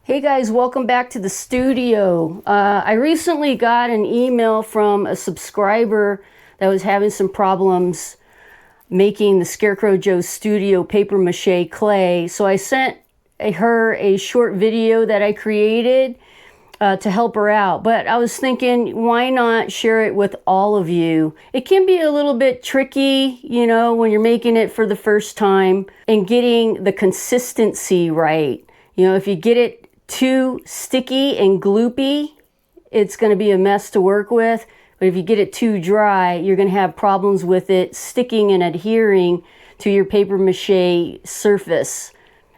Hey guys, welcome back to the studio. I recently got an email from a subscriber that was having some problems making the Scarecrow Joe's Studio paper mache clay. So I sent her a short video that I created to help her out. But I was thinking, why not share it with all of you? It can be a little bit tricky, you know, when you're making it for the first time and getting the consistency right. You know, if you get it too sticky and gloopy, it's going to be a mess to work with. But if you get it too dry, you're going to have problems with it sticking and adhering to your paper mache surface.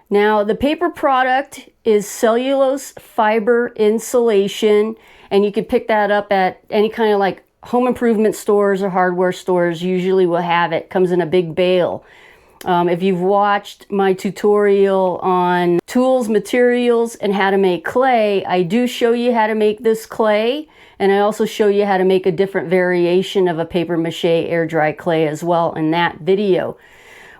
Now, the paper product is cellulose fiber insulation, and you can pick that up at any kind of like home improvement stores or hardware stores. Usually will have it. Comes in a big bale. If you've watched my tutorial on tools, materials, and how to make clay, I do show you how to make this clay, and I also show you how to make a different variation of a paper mache air dry clay as well in that video.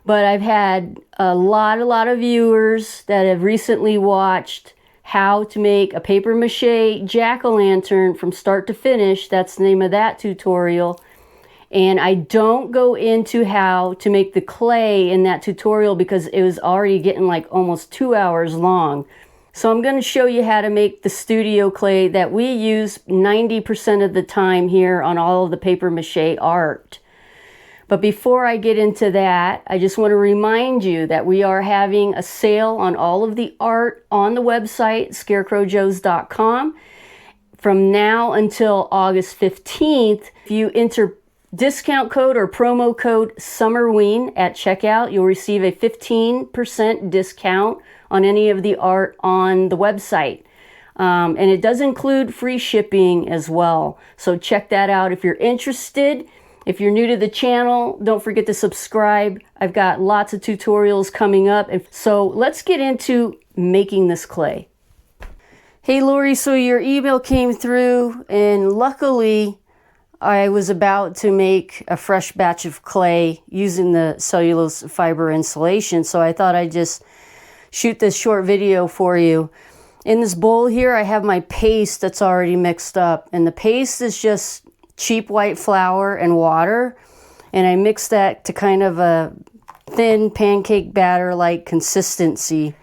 But I've had a lot of viewers that have recently watched how to make a paper mache jack-o'-lantern from start to finish. That's the name of that tutorial. And I don't go into how to make the clay in that tutorial because it was already getting like almost 2 hours long. So I'm going to show you how to make the studio clay that we use 90% of the time here on all of the paper mache art. But before I get into that, I just want to remind you that we are having a sale on all of the art on the website, scarecrowjoes.com, from now until August 15th. If you enter discount code or promo code SUMMERWEEN at checkout, you'll receive a 15% discount on any of the art on the website. And it does include free shipping as well. So check that out if you're interested. If you're new to the channel, don't forget to subscribe. I've got lots of tutorials coming up. And so let's get into making this clay. Hey Lori, so your email came through, and luckily I was about to make a fresh batch of clay using the cellulose fiber insulation, so I thought I'd just shoot this short video for you. In this bowl here, I have my paste that's already mixed up, and the paste is just cheap white flour and water, and I mix that to kind of a thin pancake batter-like consistency.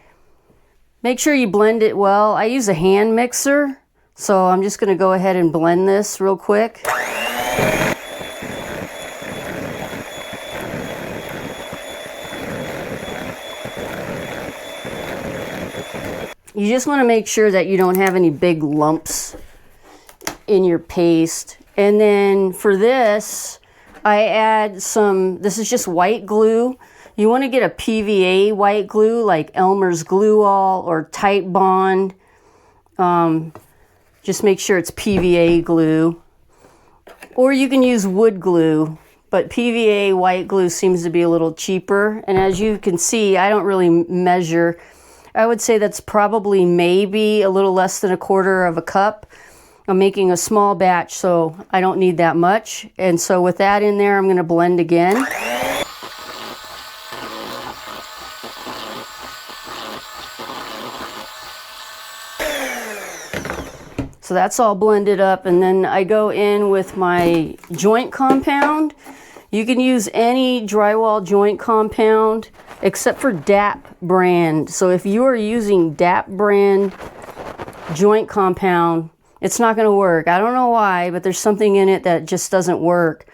Make sure you blend it well. I use a hand mixer, so I'm just going to go ahead and blend this real quick. You just want to make sure that you don't have any big lumps in your paste. And then for this, I add some, this is just white glue. You want to get a PVA white glue like Elmer's Glue All or Tite Bond. Just make sure it's PVA glue. Or you can use wood glue, but PVA white glue seems to be a little cheaper. And as you can see, I don't really measure. I would say that's probably maybe a little less than 1/4 cup. I'm making a small batch, so I don't need that much. And so with that in there, I'm going to blend again. So that's all blended up, and then I go in with my joint compound. You can use any drywall joint compound except for DAP brand. So if you are using DAP brand joint compound, it's not going to work. I don't know why, but there's something in it that just doesn't work.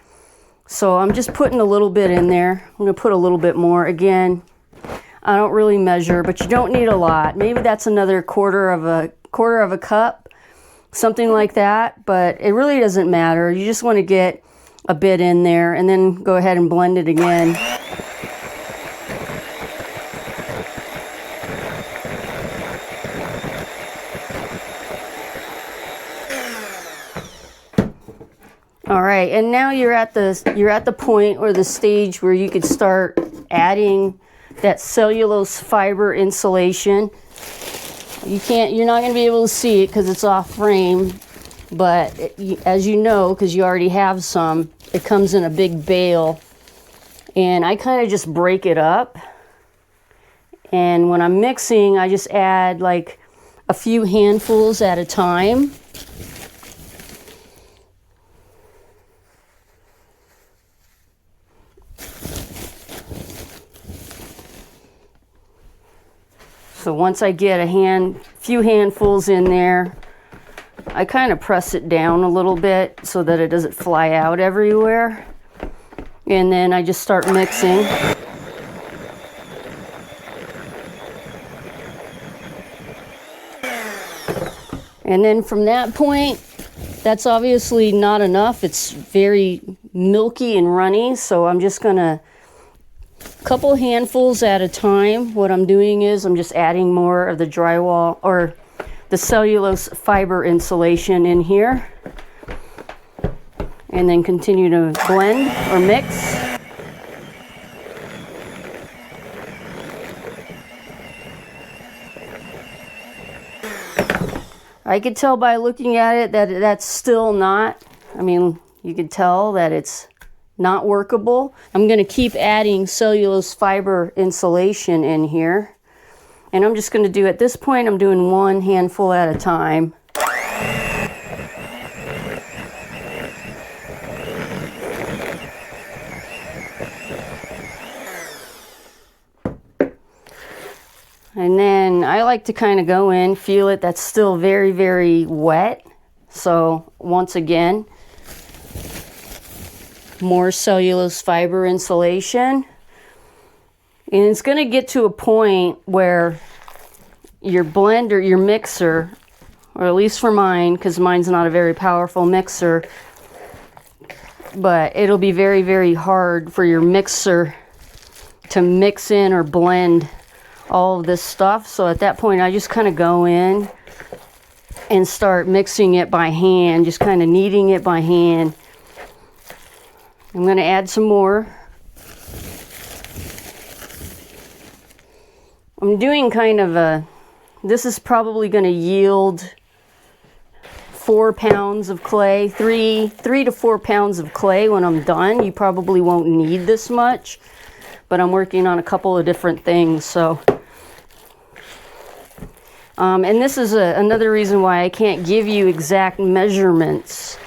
So I'm just putting a little bit in there. I'm going to put a little bit more. Again, I don't really measure, but you don't need a lot. Maybe that's another quarter of a cup, something like that, but it really doesn't matter. You just want to get a bit in there and then go ahead and blend it again. All right, and now you're at the point or the stage where you could start adding that cellulose fiber insulation. You're not going to be able to see it because it's off frame, but as you know, because you already have some, it comes in a big bale, and I kind of just break it up. And when I'm mixing, I just add like a few handfuls at a time. So once I get a few handfuls in there, I kind of press it down a little bit so that it doesn't fly out everywhere. And then I just start mixing. And then from that point, that's obviously not enough. It's very milky and runny, so I'm just gonna couple handfuls at a time. What I'm doing is I'm just adding more of the drywall or the cellulose fiber insulation in here, and then continue to blend or mix. I could tell by looking at it that that's still not, I mean, you could tell that it's not workable. I'm going to keep adding cellulose fiber insulation in here. And I'm just going to do, at this point, I'm doing one handful at a time. And then I like to kind of go in, feel it, that's still very, very wet. So once again, more cellulose fiber insulation. And it's going to get to a point where your blender, your mixer, or at least for mine, because mine's not a very powerful mixer, but it'll be very, very hard for your mixer to mix in or blend all of this stuff. So at that point, I just kind of go in and start mixing it by hand, just kind of kneading it by hand. I'm going to add some more. I'm doing kind of a, this is probably going to yield 4 pounds of clay, 3 to 4 pounds of clay when I'm done. You probably won't need this much, but I'm working on a couple of different things. So, and this is another reason why I can't give you exact measurements,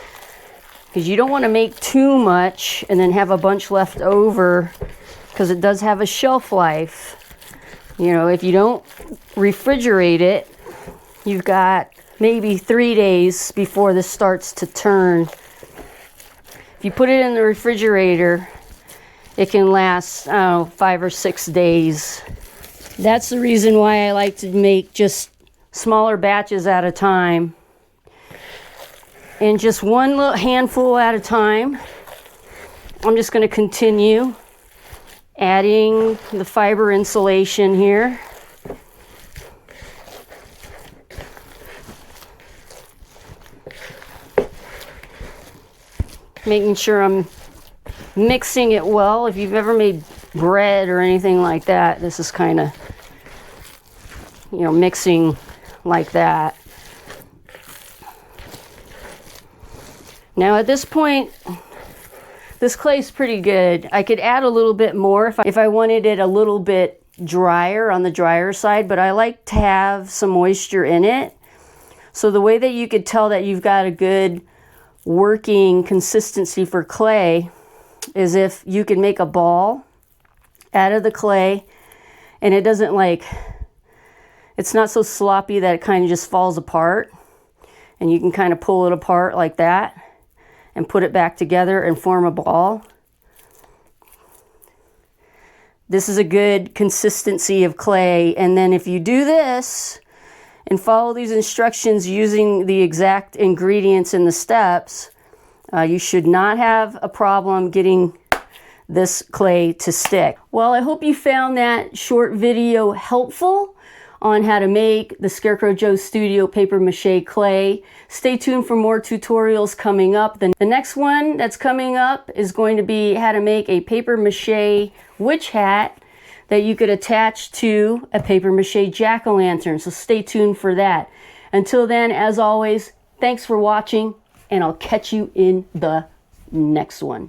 because you don't want to make too much and then have a bunch left over, because it does have a shelf life. You know, if you don't refrigerate it, you've got maybe 3 days before this starts to turn. If you put it in the refrigerator, it can last, 5 or 6 days. That's the reason why I like to make just smaller batches at a time. And just one little handful at a time. I'm just going to continue adding the fiber insulation here. Making sure I'm mixing it well. If you've ever made bread or anything like that, this is kind of, you know, mixing like that. Now at this point, this clay's pretty good. I could add a little bit more if I wanted it a little bit drier, on the drier side, but I like to have some moisture in it. So the way that you could tell that you've got a good working consistency for clay is if you can make a ball out of the clay and it doesn't, like, it's not so sloppy that it kind of just falls apart, and you can kind of pull it apart like that and put it back together and form a ball. This is a good consistency of clay. And then if you do this and follow these instructions using the exact ingredients in the steps, you should not have a problem getting this clay to stick. Well, I hope you found that short video helpful on how to make the Scarecrow Joe Studio paper mache clay. Stay tuned for more tutorials coming up. The next one that's coming up is going to be how to make a paper mache witch hat that you could attach to a paper mache jack-o'-lantern. So stay tuned for that. Until then, as always, thanks for watching, and I'll catch you in the next one.